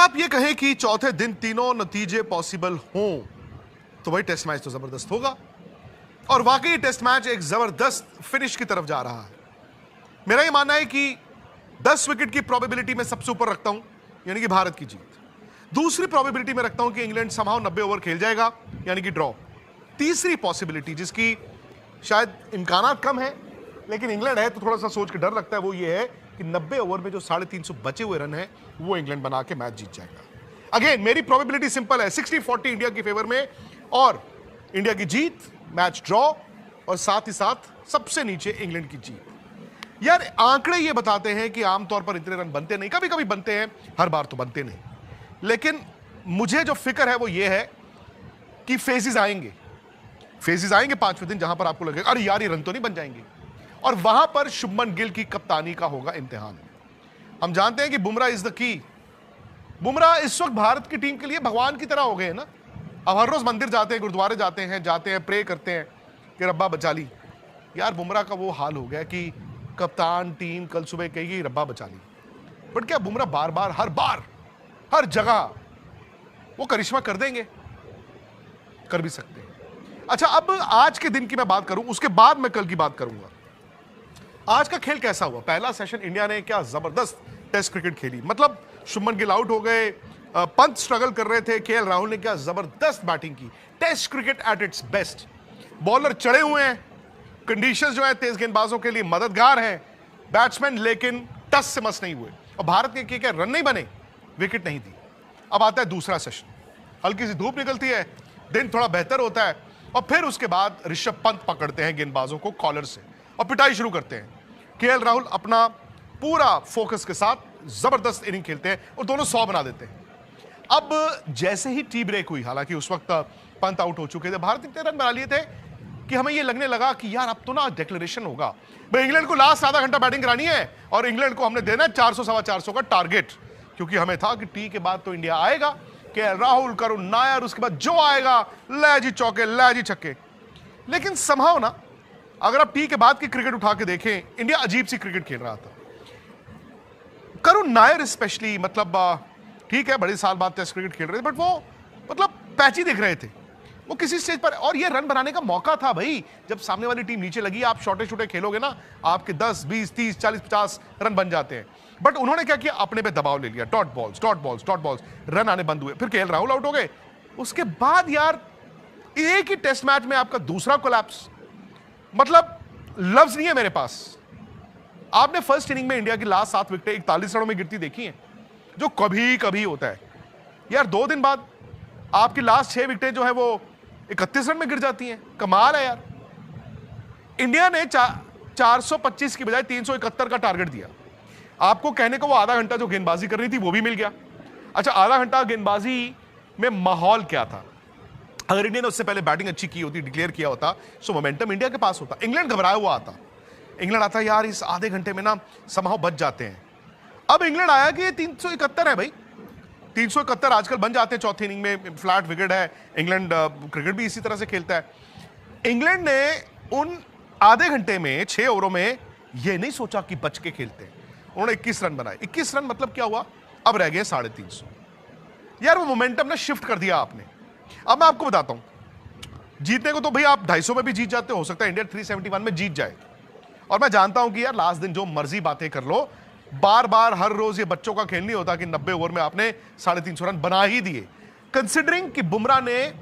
आप ये कहें कि चौथे दिन तीनों नतीजे पॉसिबल हों तो भाई टेस्ट मैच तो जबरदस्त होगा। और वाकई टेस्ट मैच एक जबरदस्त फिनिश की तरफ जा रहा है। मेरा ये मानना है कि 10 विकेट की प्रोबेबिलिटी में सबसे ऊपर रखता हूं, यानी कि भारत की जीत। दूसरी प्रोबेबिलिटी में रखता हूं कि इंग्लैंड समहाउ 90 ओवर खेल जाएगा, यानी कि ड्रॉ। तीसरी पॉसिबिलिटी जिसकी शायद इम्कानात कम है लेकिन इंग्लैंड है तो थोड़ा सा सोच के डर लगता है, वो ये है कि 90 ओवर में जो 350 बचे हुए रन हैं वो इंग्लैंड बना के मैच जीत जाएगा। अगेन मेरी प्रोबेबिलिटी सिंपल है, 60-40 इंडिया की फेवर में, और इंडिया की जीत, मैच ड्रॉ, और साथ ही साथ सबसे नीचे इंग्लैंड की जीत। यार आंकड़े ये बताते हैं कि आमतौर पर इतने रन बनते नहीं, कभी कभी बनते हैं, हर बार तो बनते नहीं। लेकिन मुझे जो फिक्र है वो ये है कि फेजेस आएंगे 5वें दिन जहां पर आपको लगेगा अरे यार ये रन तो नहीं बन जाएंगे, और वहां पर शुभमन गिल की कप्तानी का होगा इम्तिहान। हम जानते हैं कि Bumrah is the key. Bumrah इस वक्त भारत की टीम के लिए भगवान की तरह हो गए हैं ना। अब हर रोज मंदिर जाते हैं, गुरुद्वारे जाते हैं, प्रे करते हैं कि रब्बा बचा ली। यार बुमराह का वो हाल हो गया कि कप्तान टीम कल सुबह कहेगी रब्बा बचा ली, बट क्या बुमराह बार हर जगह वो करिश्मा कर देंगे? कर भी सकते हैं। अच्छा, अब आज के दिन की मैं बात करूं, उसके बाद मैं कल की बात करूंगा। आज का खेल कैसा हुआ? पहला सेशन इंडिया ने क्या जबरदस्त टेस्ट क्रिकेट खेली। मतलब शुभमन गिल आउट हो गए, पंत स्ट्रगल कर रहे थे, केएल राहुल ने क्या जबरदस्त बैटिंग की। Test cricket at its best. Bowler चढ़े हुए हैं, कंडीशंस जो है तेज गेंदबाजों के लिए मददगार हैं, बैट्समैन लेकिन टस से मस नहीं हुए, और भारत के क्या रन नहीं बने, विकेट नहीं दी। अब आता है दूसरा सेशन, हल्की सी धूप निकलती है, दिन थोड़ा बेहतर होता है, और फिर उसके बाद ऋषभ पंत पकड़ते हैं गेंदबाजों को कॉलर से और पिटाई शुरू करते हैं। केएल राहुल अपना पूरा फोकस के साथ जबरदस्त इनिंग खेलते हैं और दोनों 100 बना देते हैं। अब जैसे ही टी ब्रेक हुई, हालांकि उस वक्त पंत आउट हो चुके थे, भारत इतने रन बना लिए थे कि हमें ये लगने लगा कि यार अब तो ना डिक्लेरेशन होगा भाई, इंग्लैंड को लास्ट आधा घंटा बैटिंग करानी है और इंग्लैंड को हमने देना है 400-450 का टारगेट, क्योंकि हमें था कि टी के बाद तो इंडिया आएगा, केएल राहुल, करुण नायर, उसके बाद जो आएगा ले जी चौके, ले जी छक्के। लेकिन समहाउ ना, अगर आप टी के बाद की क्रिकेट उठा के देखें, इंडिया अजीब सी क्रिकेट खेल रहा था। करुण नायर स्पेशली, मतलब ठीक है बड़े साल बाद टेस्ट क्रिकेट खेल रहे थे, बट वो मतलब पैची दिख रहे थे वो किसी स्टेज पर। और ये रन बनाने का मौका था भाई, जब सामने वाली टीम नीचे लगी, आप छोटे खेलोगे ना, आपके 10, 20, 30, 40, 50 रन बन जाते हैं। बट उन्होंने क्या किया, अपने पे दबाव ले लिया, डॉट बॉल्स, रन आने बंद हुए। फिर केएल राहुल आउट हो गए। उसके बाद यार एक ही टेस्ट मैच में आपका दूसरा कोलैप्स, मतलब लफ्ज नहीं है मेरे पास। आपने फर्स्ट इनिंग में इंडिया की लास्ट 7 विकेटें 41 रनों में गिरती देखी हैं, जो कभी कभी होता है। यार 2 दिन बाद आपकी लास्ट 6 विकेटें जो है वो 31 रन में गिर जाती हैं। कमाल है यार। इंडिया ने 425 की बजाय 371 का टारगेट दिया। आपको कहने को वो आधा घंटा जो गेंदबाजी कर रही थी वो भी मिल गया। अच्छा, आधा घंटा गेंदबाजी में माहौल क्या था? अगर इंडिया ने उससे पहले बैटिंग अच्छी की होती, डिक्लेयर किया होता, सो मोमेंटम इंडिया के पास होता। इंग्लैंड घबराया हुआ आता, इंग्लैंड आता यार इस आधे घंटे में ना समहाउ बच जाते हैं। अब इंग्लैंड आया कि ये 371 है भाई, 371 आजकल बन जाते हैं चौथी इनिंग में, फ्लैट विकेट है। इंग्लैंड क्रिकेट भी इसी तरह से खेलता है। इंग्लैंड ने उन आधे घंटे में 6 ओवरों में ये नहीं सोचा कि बच के खेलते हैं, उन्होंने 21 रन बनाए। 21 रन मतलब क्या हुआ, अब रह गए 350। यार वो मोमेंटम ना शिफ्ट कर दिया आपने। अब मैं आपको बताता हूं, जीतने को तो भाई आप 250 में भी जीत जाते हो सकता है इंडिया 371 में जीत जाए। और मैं जानता हूं कि यार लास्ट दिन जो मर्जी बातें कर लो, बार हर रोज ये बच्चों का खेल नहीं होता कि 90 ओवर में आपने 350 रन बना ही दिए। कंसिडरिंग कि बुमराह ने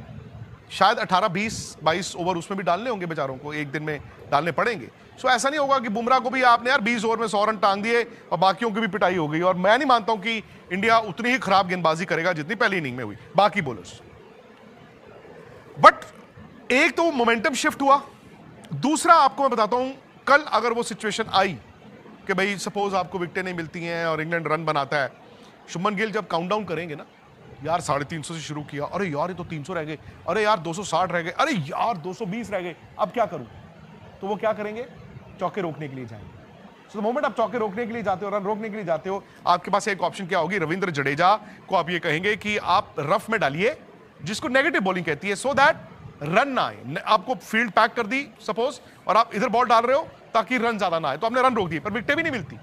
शायद 18, 20, 22 ओवर उसमें भी डालने होंगे, बेचारों को एक दिन में डालने पड़ेंगे। सो ऐसा नहीं होगा कि बुमराह को भी आपने यार 20 ओवर में 100 रन टांग दिए और बाकियों की भी पिटाई हो गई। और मैं नहीं मानता हूं कि इंडिया उतनी ही खराब गेंदबाजी करेगा जितनी पहली इनिंग में हुई बाकी बॉलर्स। बट एक तो मोमेंटम शिफ्ट हुआ, दूसरा आपको मैं बताता हूं, कल अगर वो सिचुएशन आई कि भाई सपोज आपको विकेटें नहीं मिलती हैं और इंग्लैंड रन बनाता है, शुभमन गिल जब काउंटडाउन करेंगे ना, यार 350 से शुरू किया, अरे यार ये तो 300 रह गए, अरे यार 260 रह गए, अरे यार 220 रह गए, अब क्या करूं? तो वो क्या करेंगे, चौके रोकने के लिए जाएंगे। सो द मोमेंट आप चौके रोकने के लिए जाते हो, रन रोकने के लिए जाते हो, आपके पास एक ऑप्शन क्या होगी, रविंद्र जडेजा को आप ये कहेंगे कि आप रफ में डालिए, जिसको नेगेटिव बॉलिंग कहती है, सो दैट रन ना आए। आपको फील्ड पैक कर दी सपोज, और आप इधर बॉल डाल रहे हो ताकि रन ज्यादा ना आए, तो आपने रन रोक दिए पर विकेटें भी नहीं मिलती,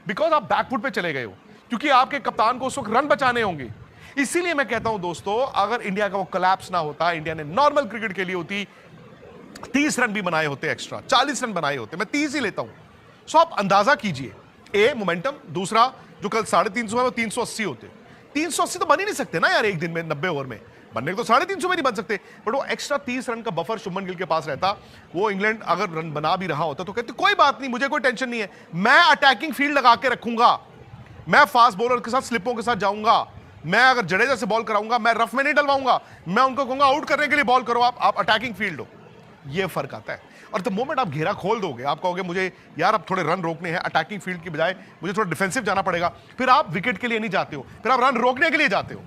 बिकॉज आप बैकफुट पे चले गए हो। क्योंकि आपके कप्तान को उस वक्त रन बचाने होंगे। इसीलिए मैं कहता हूं दोस्तों, अगर इंडिया का वो कोलैप्स ना होता, इंडिया ने नॉर्मल क्रिकेट के लिए होती 30 रन भी बनाए होते, एक्स्ट्रा 40 रन बनाए होते, मैं 30 ही लेता हूं। सो आप अंदाजा कीजिए, ए मोमेंटम, दूसरा जो कल 350 है वो 380 होते। 380 तो बन ही नहीं सकते ना यार एक दिन में, 90 ओवर में बनने को तो 350 में नहीं बन सकते। बट वो एक्स्ट्रा 30 रन का बफर शुभमन गिल के पास रहता, वो इंग्लैंड अगर रन बना भी रहा होता तो कहते कोई बात नहीं, मुझे कोई टेंशन नहीं है, मैं अटैकिंग फील्ड लगा के रखूंगा, मैं फास्ट बॉलर के साथ स्लिपों के साथ जाऊंगा, मैं अगर जडेजा से बॉल कराऊंगा, मैं रफ में नहीं डलवाऊंगा, मैं उनको कहूंगा आउट करने के लिए बॉल करो, आप अटैकिंग फील्ड हो। ये फर्क आता है। और द मोमेंट आप घेरा खोल दोगे, आप कहोगे मुझे यार अब थोड़े रन रोकने हैं, अटैकिंग फील्ड की बजाय मुझे थोड़ा डिफेंसिव जाना पड़ेगा, फिर आप विकेट के लिए नहीं जाते हो, फिर आप रन रोकने के लिए जाते हो।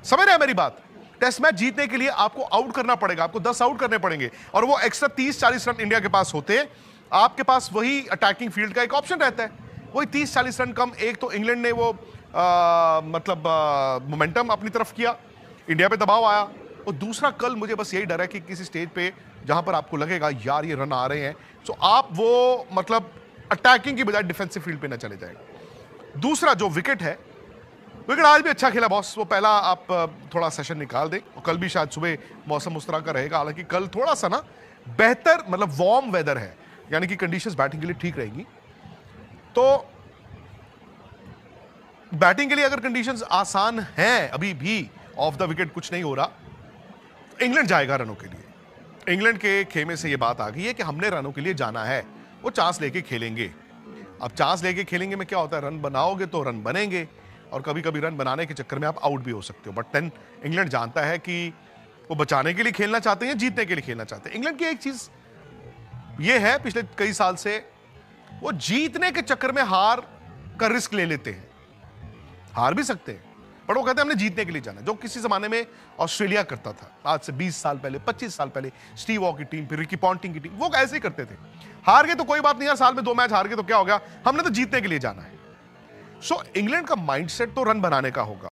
समझ रहे हैं मेरी बात? टेस्ट मैच जीतने के लिए आपको आउट करना पड़ेगा, आपको 10 आउट करने पड़ेंगे, और वो एक्स्ट्रा 30-40 रन इंडिया के पास होते, आपके पास वही अटैकिंग फील्ड का एक ऑप्शन रहता है, वही 30-40 रन कम। एक तो इंग्लैंड ने वो मोमेंटम अपनी तरफ किया, इंडिया पे दबाव आया, और दूसरा कल मुझे बस यही डर है कि किसी स्टेज पे जहां पर आपको लगेगा यार ये रन आ रहे हैं, तो आप वो मतलब अटैकिंग की बजाय डिफेंसिव फील्ड पे ना चले जाएगा। दूसरा जो विकेट है, विकेट आज भी अच्छा खेला बॉस, वो पहला आप थोड़ा सेशन निकाल दें, और कल भी शायद सुबह मौसम उस तरह का रहेगा, हालांकि कल थोड़ा सा ना बेहतर मतलब वार्म वेदर है, यानी कि कंडीशंस बैटिंग के लिए ठीक रहेंगी। तो बैटिंग के लिए अगर कंडीशंस आसान हैं, अभी भी ऑफ द विकेट कुछ नहीं हो रहा, इंग्लैंड जाएगा रनों के लिए। इंग्लैंड के खेमे से ये बात आ गई है कि हमने रनों के लिए जाना है, वो चांस लेके खेलेंगे। अब चांस लेके खेलेंगे में क्या होता है, रन बनाओगे तो रन बनेंगे, और कभी कभी रन बनाने के चक्कर में आप आउट भी हो सकते हो। बट देन इंग्लैंड जानता है कि वो बचाने के लिए खेलना चाहते हैं, जीतने के लिए खेलना चाहते हैं। इंग्लैंड की एक चीज ये है, पिछले कई साल से वो जीतने के चक्कर में हार का रिस्क ले लेते हैं, हार भी सकते हैं, पर वो कहते हैं हमने जीतने के लिए जाना, जो किसी जमाने में ऑस्ट्रेलिया करता था, आज से 20 साल पहले, 25 साल पहले, स्टीव वॉ की टीम, फिर रिकी पॉन्टिंग की टीम, वो ऐसे ही करते थे। हार गए तो कोई बात नहीं यार, साल में 2 मैच हार गए तो क्या हो गया, हमने तो जीतने के लिए जाना है। सो इंग्लैंड का माइंडसेट तो रन बनाने का होगा।